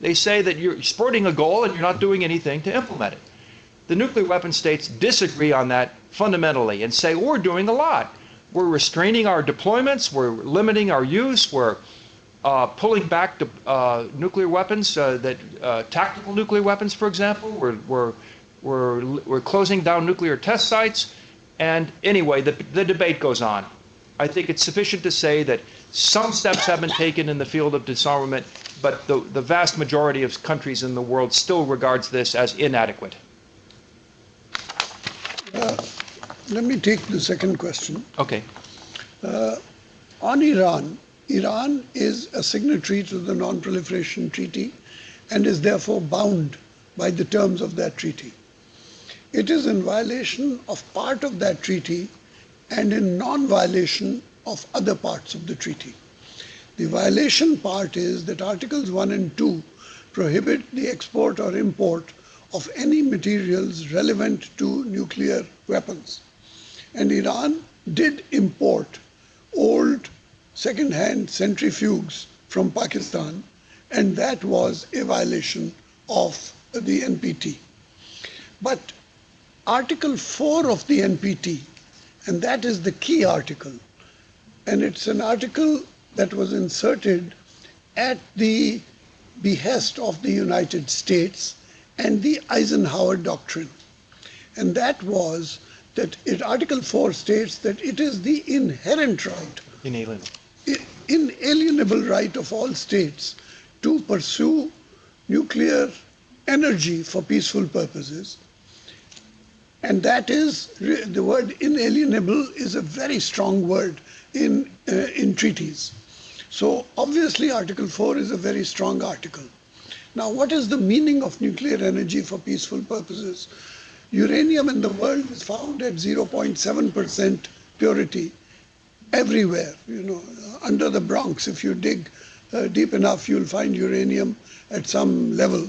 They say that you're sporting a goal and you're not doing anything to implement it. The nuclear weapon states disagree on that fundamentally and say, we're doing a lot. We're restraining our deployments, we're limiting our use, we're pulling back nuclear weapons, tactical nuclear weapons, for example. We're closing down nuclear test sites. And anyway, the debate goes on. I think it's sufficient to say that some steps have been taken in the field of disarmament, but the vast majority of countries in the world still regards this as inadequate. Let me take the second question. Okay. On Iran, Iran is a signatory to the Non-Proliferation Treaty and is therefore bound by the terms of that treaty. It is in violation of part of that treaty and in non-violation of other parts of the treaty. The violation part is that Articles 1 and 2 prohibit the export or import of any materials relevant to nuclear weapons. And Iran did import old second-hand centrifuges from Pakistan, and that was a violation of the NPT. But Article 4 of the NPT, and that is the key article, and it's an article that was inserted at the behest of the United States and the Eisenhower Doctrine. And that was that Article 4 states that it is the inherent right, inalienable right of all states to pursue nuclear energy for peaceful purposes. And that is, the word inalienable is a very strong word in treaties. So obviously Article 4 is a very strong article. Now, what is the meaning of nuclear energy for peaceful purposes? Uranium in the world is found at 0.7% purity everywhere. Under the Bronx, if you dig deep enough, you'll find uranium at some level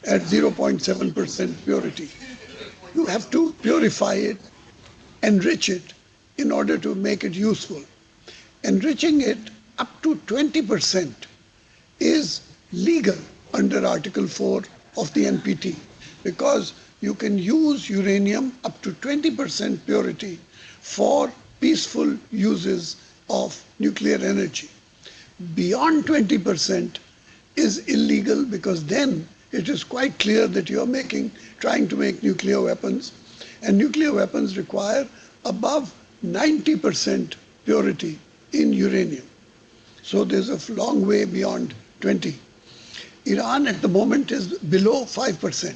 at 0.7% purity. You have to purify it, enrich it in order to make it useful. Enriching it up to 20% is legal under Article 4 of the NPT, because you can use uranium up to 20% purity for peaceful uses of nuclear energy. Beyond 20% is illegal, because then it is quite clear that you're trying to make nuclear weapons, and nuclear weapons require above 90% purity in uranium. So there's a long way beyond 20. Iran at the moment is below 5%.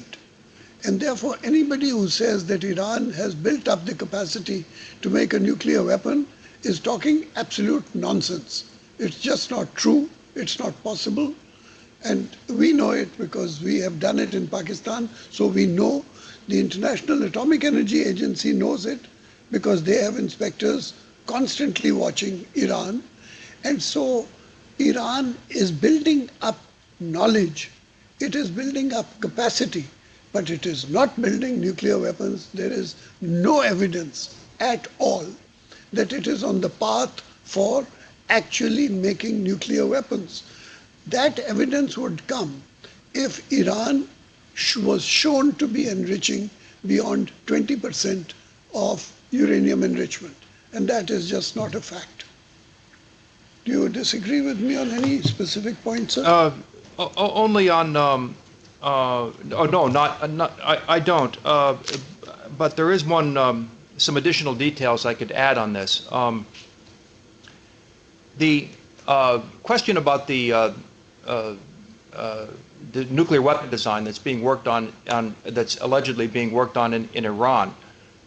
And therefore anybody who says that Iran has built up the capacity to make a nuclear weapon is talking absolute nonsense. It's just not true, it's not possible. And we know it because we have done it in Pakistan, so we know. The International Atomic Energy Agency knows it because they have inspectors constantly watching Iran. And so Iran is building up knowledge, it is building up capacity, but it is not building nuclear weapons. There is no evidence at all that it is on the path for actually making nuclear weapons. That evidence would come if Iran was shown to be enriching beyond 20% of uranium enrichment. And that is just not a fact. Do you disagree with me on any specific point, sir? Only on, oh no, I don't. But there is some additional details I could add on this. The question about the nuclear weapon design that's being worked on that's allegedly being worked on in Iran.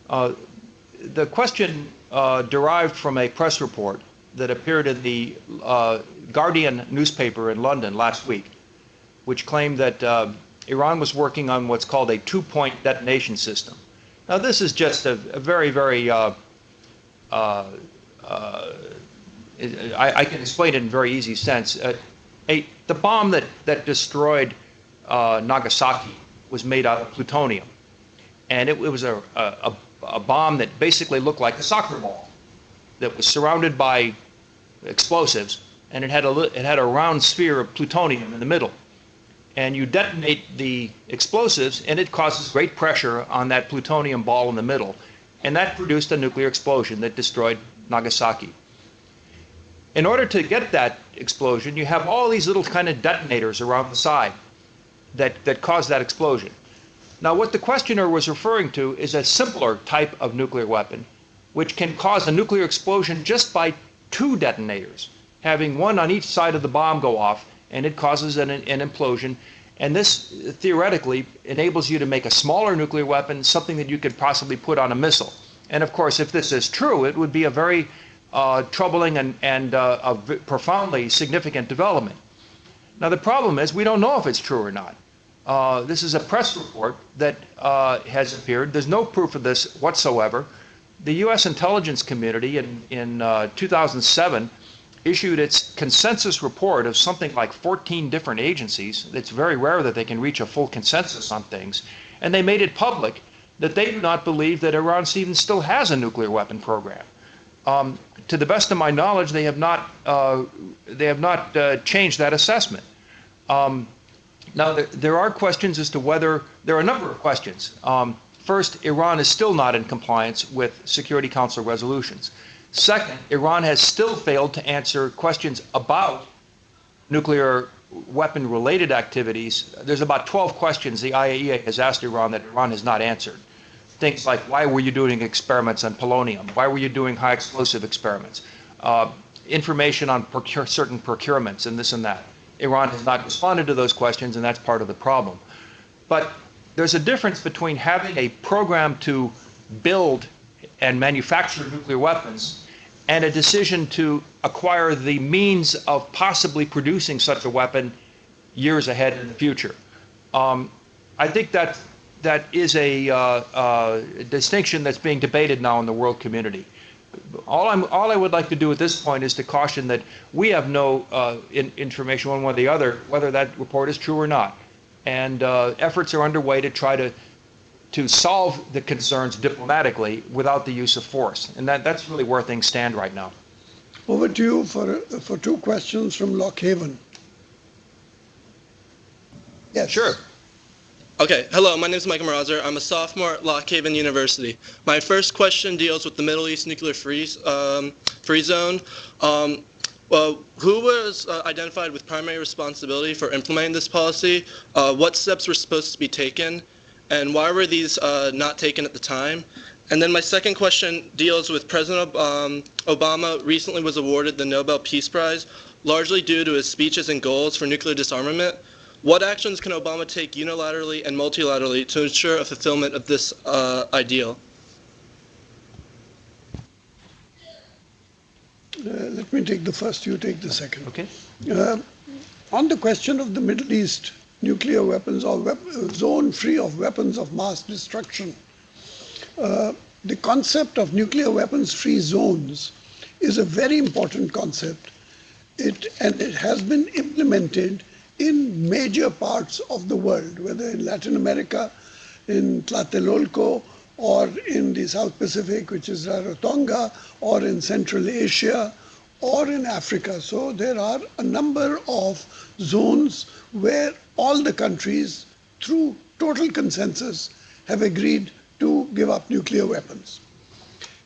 The question derived from a press report that appeared in the Guardian newspaper in London last week, which claimed that Iran was working on what's called a two-point detonation system. Now, this is just a very, very I can explain it in a very easy sense. The bomb that destroyed Nagasaki was made out of plutonium, and it was a bomb that basically looked like a soccer ball that was surrounded by explosives, and it had a round sphere of plutonium in the middle. and you detonate the explosives, and it causes great pressure on that plutonium ball in the middle. And that produced a nuclear explosion that destroyed Nagasaki. In order to get that explosion, you have all these little kind of detonators around the side that cause that explosion. Now, what the questioner was referring to is a simpler type of nuclear weapon, which can cause a nuclear explosion just by 2 detonators, having one on each side of the bomb go off, and it causes an implosion. And this theoretically enables you to make a smaller nuclear weapon, something that you could possibly put on a missile. And of course, if this is true, it would be a very troubling and a profoundly significant development. Now, the problem is we don't know if it's true or not. This is a press report that has appeared. There's no proof of this whatsoever. The U.S. intelligence community in 2007 issued its consensus report of something like 14 different agencies. It's very rare that they can reach a full consensus on things. And they made it public that they do not believe that Iran even still has a nuclear weapon program. To the best of my knowledge, they have not changed that assessment. Now, there are questions as to whether, there are a number of questions. First, Iran is still not in compliance with Security Council resolutions. Second, Iran has still failed to answer questions about nuclear weapon-related activities. There's about 12 questions the IAEA has asked Iran that Iran has not answered. Things like, why were you doing experiments on polonium? Why were you doing high explosive experiments? Information on certain procurements and this and that. Iran has not responded to those questions, and that's part of the problem. But there's a difference between having a program to build and manufacture nuclear weapons and a decision to acquire the means of possibly producing such a weapon years ahead in the future. I think that is a distinction that's being debated now in the world community. All I would like to do at this point is to caution that we have no information one way or the other whether that report is true or not. And efforts are underway to try to solve the concerns diplomatically without the use of force. And that's really where things stand right now. Over to you for 2 questions from Lock Haven. Yes. Sure. Okay, hello, my name is Michael Marazer. I'm a sophomore at Lock Haven University. My first question deals with the Middle East nuclear free zone. Who was identified with primary responsibility for implementing this policy? What steps were supposed to be taken? And why were these not taken at the time? And then my second question deals with President Obama recently was awarded the Nobel Peace Prize, largely due to his speeches and goals for nuclear disarmament. What actions can Obama take unilaterally and multilaterally to ensure a fulfillment of this ideal? Let me take the first, you take the second. Okay. On the question of the Middle East nuclear weapons or zone free of weapons of mass destruction, the concept of nuclear weapons free zones is a very important concept. It has been implemented in major parts of the world, whether in Latin America, in Tlatelolco, or in the South Pacific, which is Rarotonga, or in Central Asia, or in Africa. So there are a number of zones where all the countries, through total consensus, have agreed to give up nuclear weapons.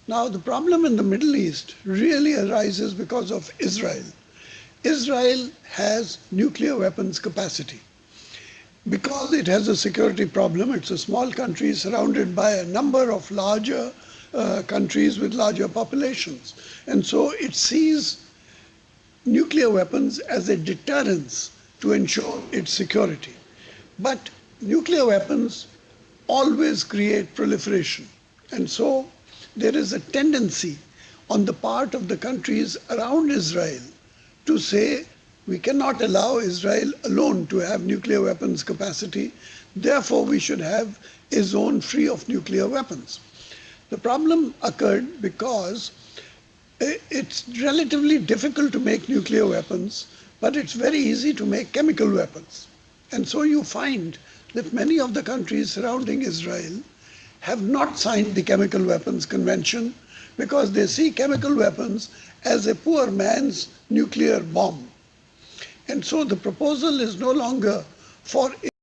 Now, the problem in the Middle East really arises because of Israel. Israel has nuclear weapons capacity. Because it has a security problem, it's a small country surrounded by a number of larger countries with larger populations. And so it sees nuclear weapons as a deterrence to ensure its security. But nuclear weapons always create proliferation. And so there is a tendency on the part of the countries around Israel to say, we cannot allow Israel alone to have nuclear weapons capacity, therefore we should have a zone free of nuclear weapons. The problem occurred because it's relatively difficult to make nuclear weapons, but it's very easy to make chemical weapons. And so you find that many of the countries surrounding Israel have not signed the Chemical Weapons Convention because they see chemical weapons as a poor man's nuclear bomb. And so the proposal is no longer for